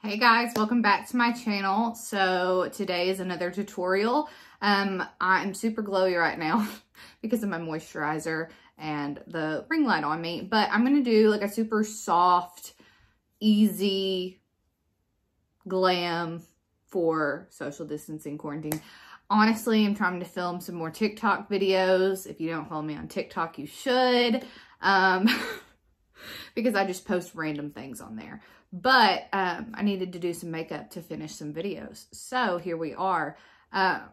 Hey guys, welcome back to my channel. So today is another tutorial. I'm super glowy right now because of my moisturizer and the ring light on me, but I'm going to do like a super soft, easy glam for social distancing quarantine. Honestly, I'm trying to film some more TikTok videos. If you don't follow me on TikTok, you should, because I just post random things on there. But I needed to do some makeup to finish some videos. So here we are. But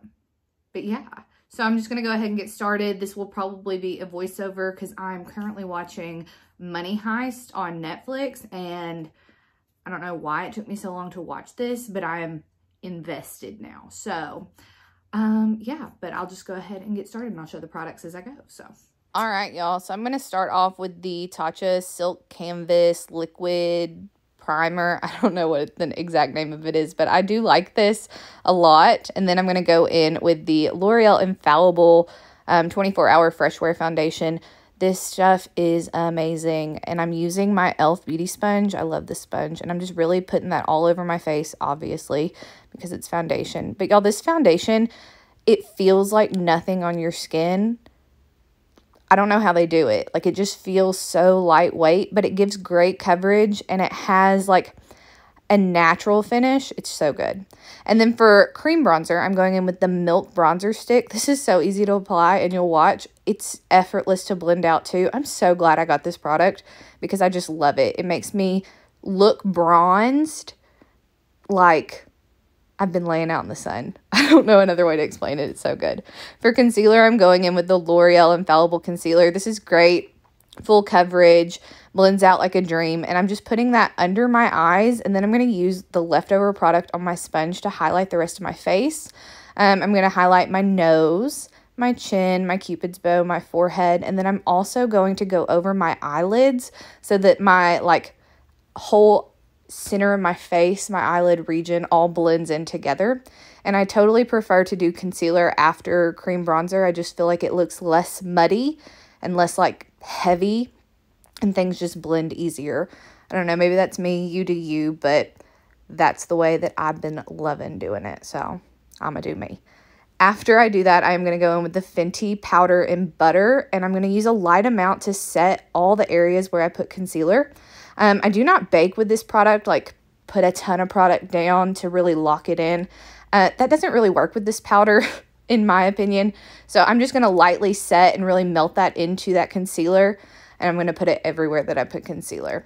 yeah, so I'm just going to go ahead and get started. This will probably be a voiceover because I'm currently watching Money Heist on Netflix. And I don't know why it took me so long to watch this, but I am invested now. So yeah, but I'll just go ahead and get started and I'll show the products as I go. So. All right, y'all. So I'm going to start off with the Tatcha Silk Canvas Liquid Primer. I don't know what the exact name of it is, but I do like this a lot. And then I'm going to go in with the L'Oreal Infallible 24-Hour Fresh Wear Foundation. This stuff is amazing. And I'm using my e.l.f. Beauty Sponge. I love this sponge. And I'm just really putting that all over my face, obviously, because it's foundation. But y'all, this foundation, it feels like nothing on your skin. I don't know how they do it. Like, it just feels so lightweight, but it gives great coverage and it has like a natural finish. It's so good. And then for cream bronzer, I'm going in with the Milk Bronzer Stick. This is so easy to apply and you'll watch. It's effortless to blend out too. I'm so glad I got this product because I just love it. It makes me look bronzed like I've been laying out in the sun. I don't know another way to explain it. It's so good. For concealer, I'm going in with the L'Oreal Infallible Concealer. This is great. Full coverage. Blends out like a dream. And I'm just putting that under my eyes. And then I'm going to use the leftover product on my sponge to highlight the rest of my face. I'm going to highlight my nose, my chin, my cupid's bow, my forehead. And then I'm also going to go over my eyelids so that my like whole center of my face, my eyelid region, all blends in together. And I totally prefer to do concealer after cream bronzer. I just feel like it looks less muddy and less like heavy and things just blend easier. I don't know, maybe that's me, you do you, but that's the way that I've been loving doing it. So I'm gonna do me. After I do that, I'm going to go in with the Fenty Powder and Butter, and I'm going to use a light amount to set all the areas where I put concealer. I do not bake with this product, like put a ton of product down to really lock it in. That doesn't really work with this powder, in my opinion. So I'm just going to lightly set and really melt that into that concealer, and I'm going to put it everywhere that I put concealer.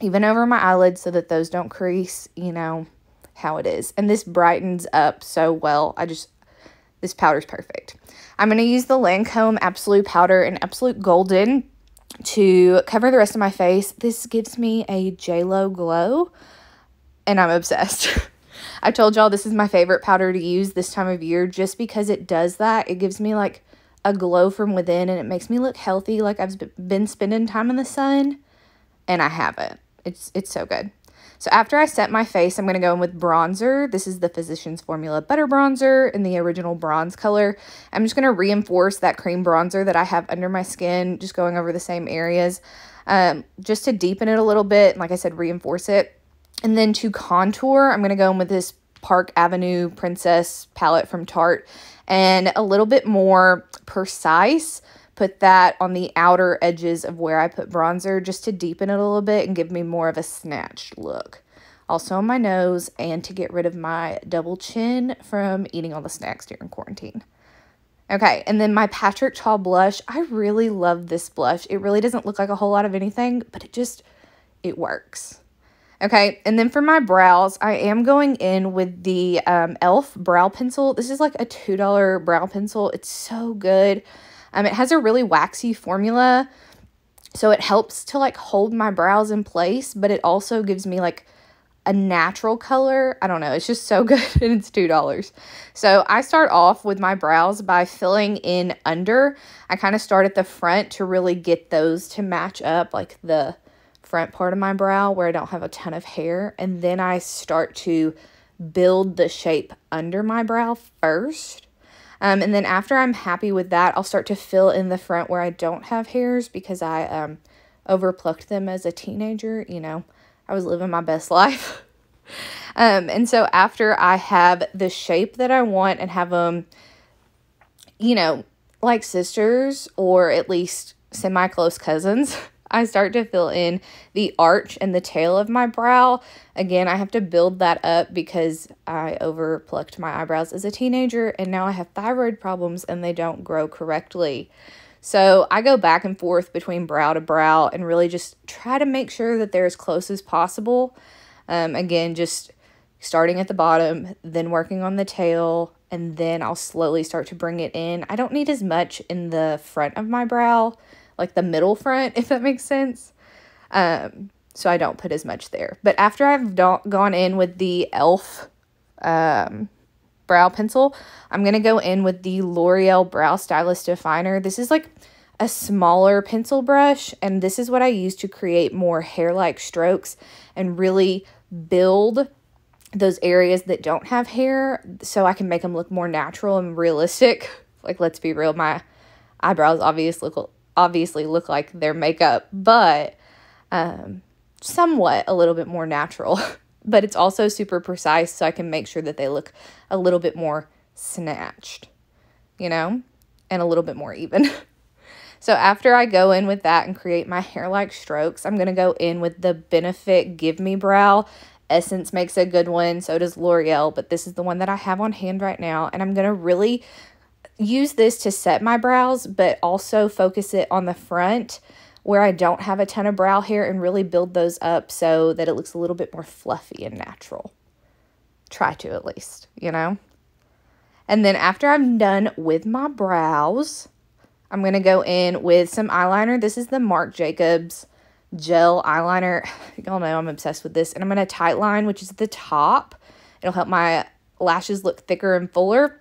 Even over my eyelids so that those don't crease, you know how it is. And this brightens up so well. This powder's perfect. I'm going to use the Lancome Absolute Powder in Absolute Golden to cover the rest of my face. This gives me a JLo glow, and I'm obsessed. I told y'all this is my favorite powder to use this time of year just because it does that. It gives me like a glow from within, and it makes me look healthy, like I've been spending time in the sun, and I haven't. It's so good. So after I set my face, I'm going to go in with bronzer. This is the Physicians Formula Butter Bronzer in the original bronze color. I'm just going to reinforce that cream bronzer that I have under my skin, just going over the same areas, just to deepen it a little bit. And like I said, reinforce it. And then to contour, I'm going to go in with this Park Avenue Princess palette from Tarte, and a little bit more precise. Put that on the outer edges of where I put bronzer just to deepen it a little bit and give me more of a snatched look. Also on my nose, and to get rid of my double chin from eating all the snacks during quarantine. Okay, and then my Patrick Ta blush. I really love this blush. It really doesn't look like a whole lot of anything, but it works. Okay, and then for my brows, I am going in with the e.l.f. brow pencil. This is like a $2 brow pencil. It's so good. It has a really waxy formula, so it helps to like hold my brows in place, but it also gives me like a natural color. I don't know. It's just so good, and it's $2. So I start off with my brows by filling in under. I kind of start at the front to really get those to match up, like the front part of my brow where I don't have a ton of hair, and then I start to build the shape under my brow first. And then after I'm happy with that, I'll start to fill in the front where I don't have hairs because I overplucked them as a teenager. You know, I was living my best life. And so after I have the shape that I want and have them, you know, like sisters or at least semi-close cousins, I start to fill in the arch and the tail of my brow. Again, I have to build that up because I over-plucked my eyebrows as a teenager, and now I have thyroid problems and they don't grow correctly. So I go back and forth between brow to brow and really just try to make sure that they're as close as possible. Again, just starting at the bottom, then working on the tail, and then I'll slowly start to bring it in. I don't need as much in the front of my brow, like the middle front, if that makes sense. So I don't put as much there. But after I've gone in with the e.l.f. Brow pencil, I'm going to go in with the L'Oreal Brow Stylist Definer. This is like a smaller pencil brush, and this is what I use to create more hair-like strokes and really build those areas that don't have hair so I can make them look more natural and realistic. Like, let's be real, my eyebrows obviously look like their makeup, but somewhat a little bit more natural. But it's also super precise, so I can make sure that they look a little bit more snatched, you know, and a little bit more even. So after I go in with that and create my hair-like strokes, I'm going to go in with the Benefit Give Me Brow. Essence makes a good one, so does L'Oreal, but this is the one that I have on hand right now, and I'm going to really use this to set my brows, but also focus it on the front where I don't have a ton of brow hair and really build those up so that it looks a little bit more fluffy and natural. Try to, at least, you know? And then after I'm done with my brows, I'm going to go in with some eyeliner. This is the Marc Jacobs gel eyeliner. Y'all know I'm obsessed with this. And I'm going to tight line, which is the top. It'll help my lashes look thicker and fuller.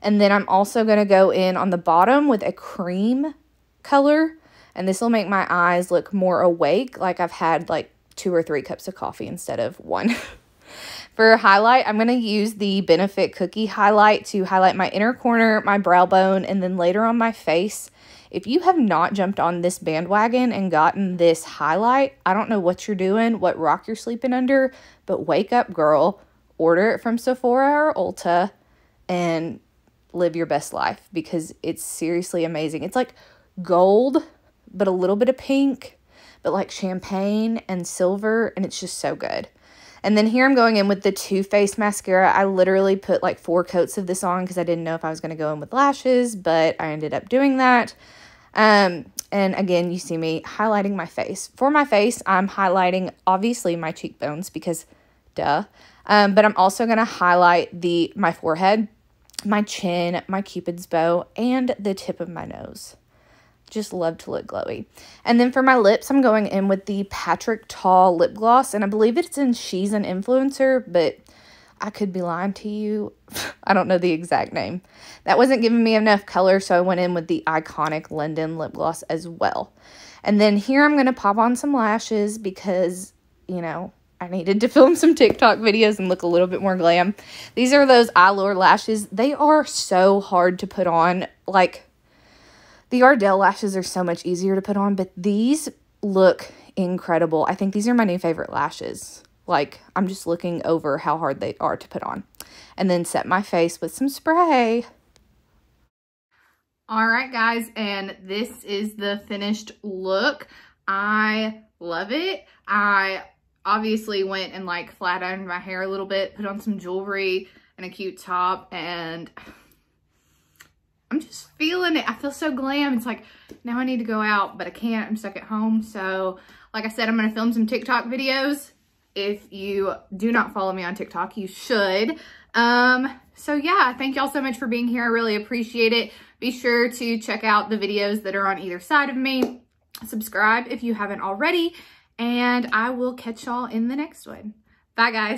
And then I'm also going to go in on the bottom with a cream color. And this will make my eyes look more awake, like I've had like 2 or 3 cups of coffee instead of 1. For highlight, I'm going to use the Benefit Cookie Highlight to highlight my inner corner, my brow bone, and then later on my face. If you have not jumped on this bandwagon and gotten this highlight, I don't know what you're doing, what rock you're sleeping under, but wake up, girl. Order it from Sephora or Ulta and live your best life because it's seriously amazing. It's like gold, but a little bit of pink, but like champagne and silver, and it's just so good. And then here I'm going in with the Too Faced mascara. I literally put like 4 coats of this on because I didn't know if I was going to go in with lashes, but I ended up doing that. And again, you see me highlighting my face. For my face, I'm highlighting obviously my cheekbones because duh. But I'm also going to highlight my forehead, my chin, my Cupid's bow, and the tip of my nose. Just love to look glowy. And then for my lips, I'm going in with the Patrick Ta lip gloss, and I believe it's in She's an Influencer, but I could be lying to you. I don't know the exact name. That wasn't giving me enough color, so I went in with the iconic London lip gloss as well. And then here I'm going to pop on some lashes because, you know, I needed to film some TikTok videos and look a little bit more glam. These are those Allure lashes. They are so hard to put on. Like, the Ardell lashes are so much easier to put on, but these look incredible. I think these are my new favorite lashes. Like, I'm just looking over how hard they are to put on. And then set my face with some spray. All right, guys, and this is the finished look. I love it. I obviously went and like flat ironed my hair a little bit, put on some jewelry and a cute top, and I'm just feeling it. I feel so glam. It's like, now I need to go out, but I can't. I'm stuck at home. So like I said, I'm going to film some TikTok videos. If you do not follow me on TikTok, you should. So yeah, thank y'all so much for being here. I really appreciate it. Be sure to check out the videos that are on either side of me. Subscribe if you haven't already, and I will catch y'all in the next one. Bye, guys.